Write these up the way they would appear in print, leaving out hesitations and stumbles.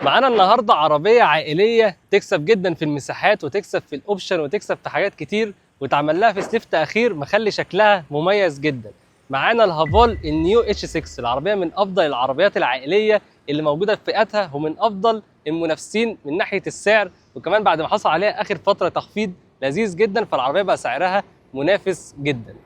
معانا النهارده عربيه عائليه تكسب جدا في المساحات وتكسب في الاوبشن وتكسب في حاجات كتير، واتعمل لها فيس ليفت اخير مخلي شكلها مميز جدا. معانا الهافال النيو اتش 6، العربيه من افضل العربيات العائليه اللي موجوده في فئتها ومن افضل المنافسين من ناحيه السعر، وكمان بعد ما حصل عليها اخر فتره تخفيض لذيذ جدا، فالعربيه بقى سعرها منافس جدا.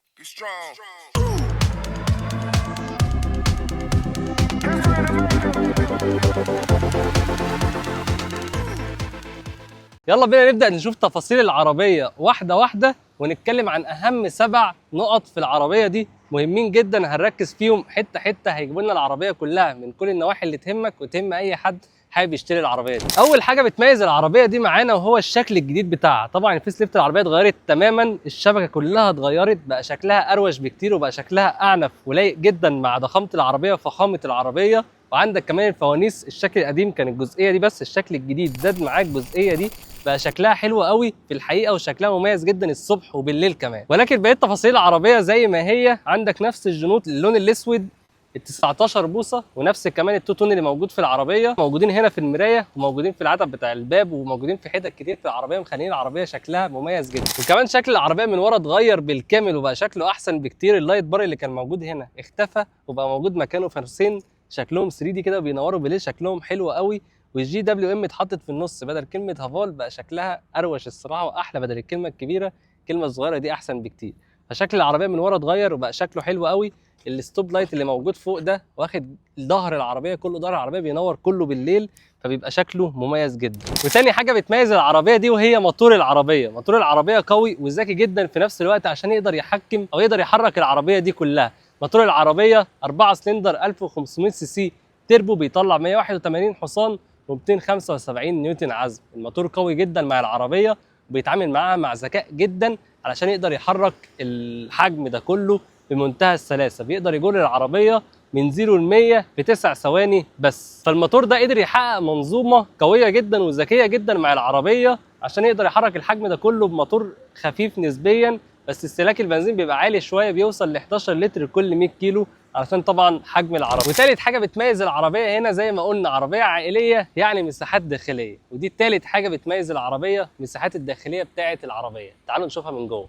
يلا بينا نبدأ نشوف تفاصيل العربية واحدة واحدة، ونتكلم عن أهم 7 نقط في العربية دي مهمين جدا، هنركز فيهم حتة حتة، هيجيبوا لنا العربية كلها من كل النواحي اللي تهمك وتهم أي حد حابب يشتري العربية دي. أول حاجة بتميز العربية دي معانا وهو الشكل الجديد بتاعها. طبعا الفيس ليفت العربية اتغيرت تماما، الشبكة كلها اتغيرت، بقى شكلها أروش بكتير وبقى شكلها أعنف ولايق جدا مع ضخامة العربية وفخامة العربية. وعندك كمان الفوانيس، الشكل القديم كان الجزئية دي بس، الشكل الجديد زاد معاك الجزئية دي، بقى شكلها حلو قوي في الحقيقه وشكلها مميز جدا الصبح وبالليل كمان. ولكن بقيه تفاصيل العربيه زي ما هي، عندك نفس الجنوط اللون الاسود ال 19 بوصه، ونفس كمان التوتون اللي موجود في العربيه موجودين هنا في المرايه وموجودين في العتب بتاع الباب وموجودين في حتت كتير في العربيه، مخلين العربيه شكلها مميز جدا. وكمان شكل العربيه من ورا اتغير بالكامل وبقى شكله احسن بكتير، اللايت بار اللي كان موجود هنا اختفى وبقى موجود مكانه فارسين شكلهم 3 دي كده بينوروا بالليل، شكلهم حلو قوي. والجي دبليو ام اتحطت في النص بدل كلمه هافال، بقى شكلها اروش الصراحه واحلى، بدل الكلمه الكبيره الكلمه الصغيره دي احسن بكتير. فشكل العربيه من ورا اتغير وبقى شكله حلو قوي. الستوب لايت اللي موجود فوق ده واخد ظهر العربيه كله، ظهر العربيه بينور كله بالليل، فبيبقى شكله مميز جدا. وتاني حاجه بتميز العربيه دي وهي موتور العربيه. موتور العربيه قوي وذكي جدا في نفس الوقت عشان يقدر يحكم او يقدر يحرك العربيه دي كلها. موتور العربيه 4 سلندر 1500 سي سي تربو، بيطلع 181 حصان و275 نيوتن عزم. الموتور قوي جدا مع العربيه وبيتعامل معاها مع ذكاء جدا علشان يقدر يحرك الحجم ده كله بمنتهى السلاسه، بيقدر يجر العربيه من 0 ل 100 في 9 ثواني بس. فالموتور ده قدر يحقق منظومه قويه جدا وذكيه جدا مع العربيه عشان يقدر يحرك الحجم ده كله بموتور خفيف نسبيا، بس استهلاك البنزين بيبقى عالي شويه، بيوصل ل 11 لتر كل 100 كيلو علشان طبعا حجم العربيه. وثالث حاجه بتميز العربيه هنا زي ما قلنا عربيه عائليه، يعني مساحات داخليه، ودي ثالث حاجه بتميز العربيه، مساحات الداخليه بتاعه العربيه. تعالوا نشوفها من جوه.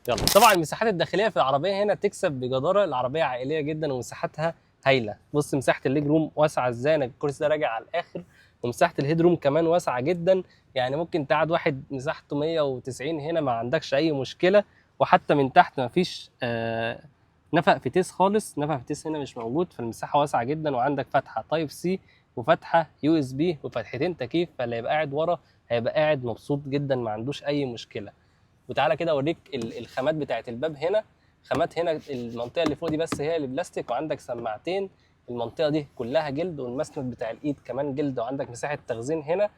يلا. طبعا المساحات الداخليه في العربيه هنا تكسب بجداره، العربيه عائليه جدا ومساحتها هايله. بص مساحه الليج روم واسعه ازاي، انا الكرسي ده راجع على الاخر، ومساحه الهيد روم كمان واسعه جدا، يعني ممكن تقعد واحد مساحته 190 هنا ما عندكش اي مشكله. وحتى من تحت ما فيش نفق فتيس خالص، نفق فتيس هنا مش موجود، فالمساحه واسعه جدا. وعندك فتحه تايب سي وفتحه يو اس بي وفتحتين تكييف، فاللي هيبقى قاعد ورا هيبقى قاعد مبسوط جدا ما عندوش اي مشكله. وتعالى كده اوريك الخامات بتاعت الباب هنا. خامات هنا المنطقه اللي فوق دي بس هي اللي بلاستيك، وعندك سماعتين، المنطقه دي كلها جلد، والمسند بتاع الايد كمان جلد، وعندك مساحه تخزين هنا.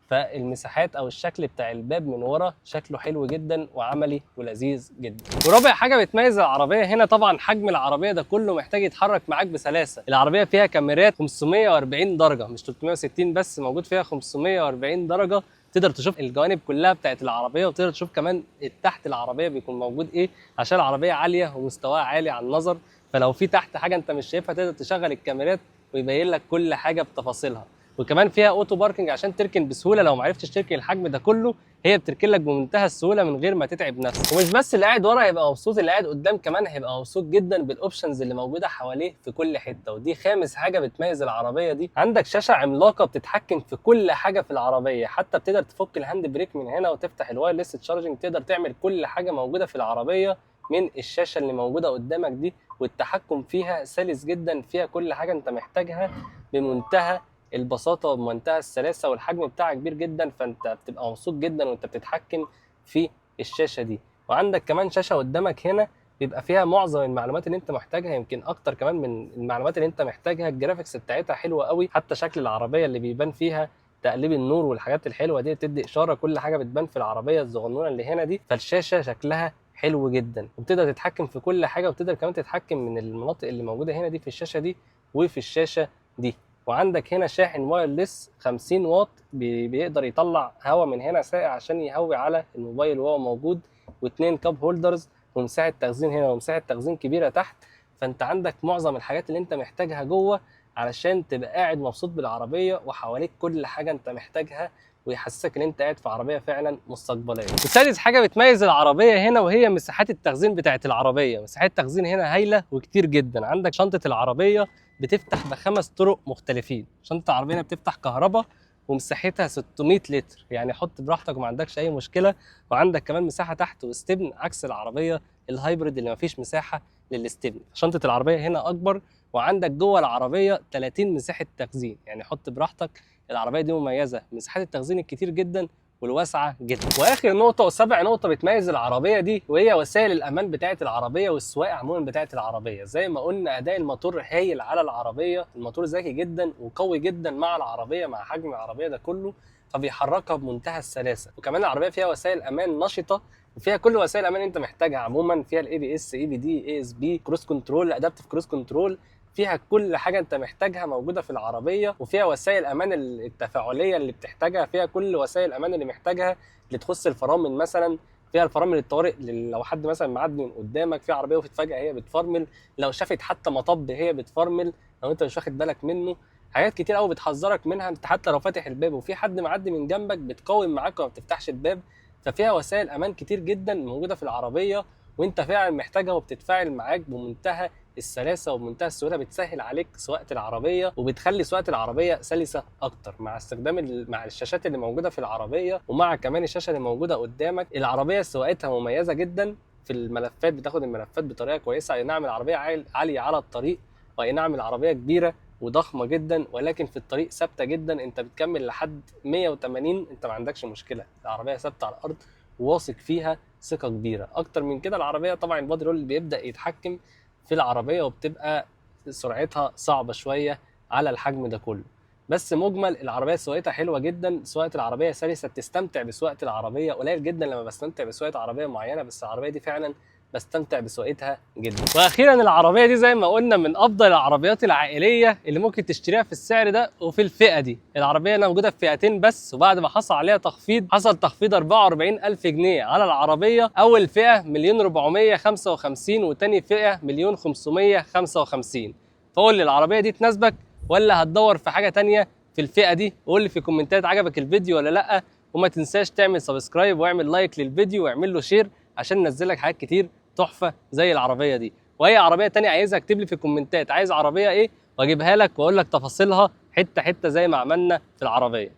فالمساحات او الشكل بتاع الباب من ورا شكله حلو جدا وعملي ولذيذ جدا. ورابع حاجه بتميز العربيه هنا طبعا حجم العربيه ده كله محتاج يتحرك معاك بسلاسه. العربيه فيها كاميرات 540 درجه، مش 360 بس، موجود فيها 540 درجه، تقدر تشوف الجوانب كلها بتاعت العربيه، وتقدر تشوف كمان تحت العربيه بيكون موجود ايه، عشان العربيه عاليه ومستواها عالي على النظر، فلو في تحت حاجه انت مش شايفها تقدر تشغل الكاميرات ويبين لك كل حاجه بتفاصيلها. وكمان فيها اوتو باركنج عشان تركن بسهوله، لو ما عرفتش تركن الحجم ده كله هي بتركن لك بمنتهى السهوله من غير ما تتعب نفسك. ومش بس اللي قاعد ورا هيبقى مبسوط، اللي قاعد قدام كمان هيبقى مبسوط جدا بالاوبشنز اللي موجوده حواليه في كل حته. ودي خامس حاجه بتميز العربيه دي، عندك شاشه عملاقه بتتحكم في كل حاجه في العربيه، حتى بتقدر تفك الهاند بريك من هنا وتفتح الوايرلس تشارجنج، تقدر تعمل كل حاجه موجوده في العربيه من الشاشه اللي موجوده قدامك دي، والتحكم فيها سلس جدا، فيها كل حاجه انت محتاجها بمنتهى البساطه وبمنتهى السلاسه، والحجم بتاعها كبير جدا، فانت بتبقى مبسوط جدا وانت بتتحكم في الشاشه دي. وعندك كمان شاشه قدامك هنا بيبقى فيها معظم المعلومات اللي انت محتاجها، يمكن اكتر كمان من المعلومات اللي انت محتاجها. الجرافيكس بتاعتها حلوه قوي، حتى شكل العربيه اللي بيبان فيها تقليب النور والحاجات الحلوه دي بتدي اشاره، كل حاجه بتبان في العربيه الصغنونه اللي هنا دي. فالشاشه شكلها حلو جدا، وبتقدر تتحكم في كل حاجه، وبتقدر كمان تتحكم من المناطق اللي موجوده هنا دي في الشاشه دي وفي الشاشه دي. وعندك هنا شاحن وايرلس 50 واط بيقدر يطلع هواء من هنا ساقع عشان يهوي على الموبايل وهو موجود، واثنين كاب هولدرز ومساحه تخزين هنا ومساحه تخزين كبيره تحت. فانت عندك معظم الحاجات اللي انت محتاجها جوه علشان تبقى قاعد مبسوط بالعربيه وحواليك كل حاجه انت محتاجها، ويحسسك ان انت قاعد في عربيه فعلا مستقبليه. وسادس حاجه بتميز العربيه هنا وهي مساحات التخزين بتاعه العربيه. مساحات التخزين هنا هايله وكتير جدا. عندك شنطه العربيه بتفتح ب5 طرق مختلفين. شنطه العربيه هنا بتفتح كهرباء ومساحتها 600 لتر، يعني حط براحتك وما عندكش اي مشكله. وعندك كمان مساحه تحت واستبن، عكس العربيه الهايبريد اللي ما فيش مساحه للاستبن. شنطه العربيه هنا اكبر، وعندك جوه العربيه 30 مساحه تخزين، يعني حط براحتك. العربيه دي مميزه مساحات التخزين الكتير جدا والواسعه جدا. واخر نقطه وسابع نقطه بتميز العربيه دي، وهي وسائل الامان بتاعه العربيه والسواقه عموما بتاعه العربيه. زي ما قلنا اداء الموتور هايل على العربيه، الموتور ذكي جدا وقوي جدا مع العربيه، مع حجم العربيه ده كله، فبيحركها بمنتهى السلاسه. وكمان العربيه فيها وسائل امان نشطه، وفيها كل وسائل الامان انت محتاجها عموما. فيها الاي بي اس، اي بي دي، اي اس بي، كروس كنترول، ادابتيف كروس كنترول. فيها كل حاجه انت محتاجها موجوده في العربيه. وفيها وسائل امان التفاعليه اللي بتحتاجها، فيها كل وسائل الامان اللي محتاجها اللي تخص الفرامل مثلا. فيها الفرامل الطوارئ لو حد مثلا معدي من قدامك في عربيه وفجاه هي بتفرمل، لو شافت حتى مطب هي بتفرمل لو انت مش واخد بالك منه. حاجات كتير قوي بتحذرك منها. انت حتى لو فاتح الباب وفي حد معدي من جنبك بتقاوم معاك وما بتفتحش الباب. ففيها وسائل امان كتير جدا موجوده في العربيه، وانت فعلا محتاجها وبتتفاعل معاك بمنتهى السلاسه وبمنتهى السهوله. بتسهل عليك سواقه العربيه وبتخلي سواقه العربيه سلسه اكتر مع استخدام مع الشاشات اللي موجوده في العربيه، ومع كمان الشاشه اللي موجوده قدامك. العربيه سواقتها مميزه جدا في الملفات، بتاخد الملفات بطريقه كويسه. اي نعم العربيه عاليه على الطريق، واي نعم العربيه كبيره وضخمه جدا، ولكن في الطريق ثابته جدا. انت بتكمل لحد 180 انت ما عندكش مشكله، العربيه ثابته على الارض وواثق فيها ثقه كبيره. اكتر من كده العربيه طبعا البادي رول بيبدا يتحكم في العربيه، وبتبقى سرعتها صعبه شويه على الحجم ده كله. بس مجمل العربيه سواقتها حلوه جدا، سواقه العربيه سلسه، بتستمتع بسواقه العربيه. قليل جدا لما بستمتع بسواقه عربيه معينه، بس العربيه دي فعلا بستمتع بسواقتها جدا. واخيرا العربيه دي زي ما قلنا من افضل العربيات العائليه اللي ممكن تشتريها في السعر ده وفي الفئه دي. العربيه هنا موجوده في فئتين بس، وبعد ما حصل عليها تخفيض، حصل تخفيض 44,000 جنيه على العربيه. اول فئه 1,455,000 وتاني فئه 1,555,000. فقول لي العربيه دي تناسبك ولا هتدور في حاجه تانية في الفئه دي؟ قول لي في الكومنتات عجبك الفيديو ولا لا. وما تنساش تعمل سبسكرايب واعمل لايك للفيديو واعمل له شير عشان ننزلك حاجات كتير تحفه زي العربيه دي. واي عربيه تانية عايزها اكتب لي في الكومنتات عايز عربيه ايه واجيبها لك واقول لك تفاصيلها حته حته زي ما عملنا في العربيه.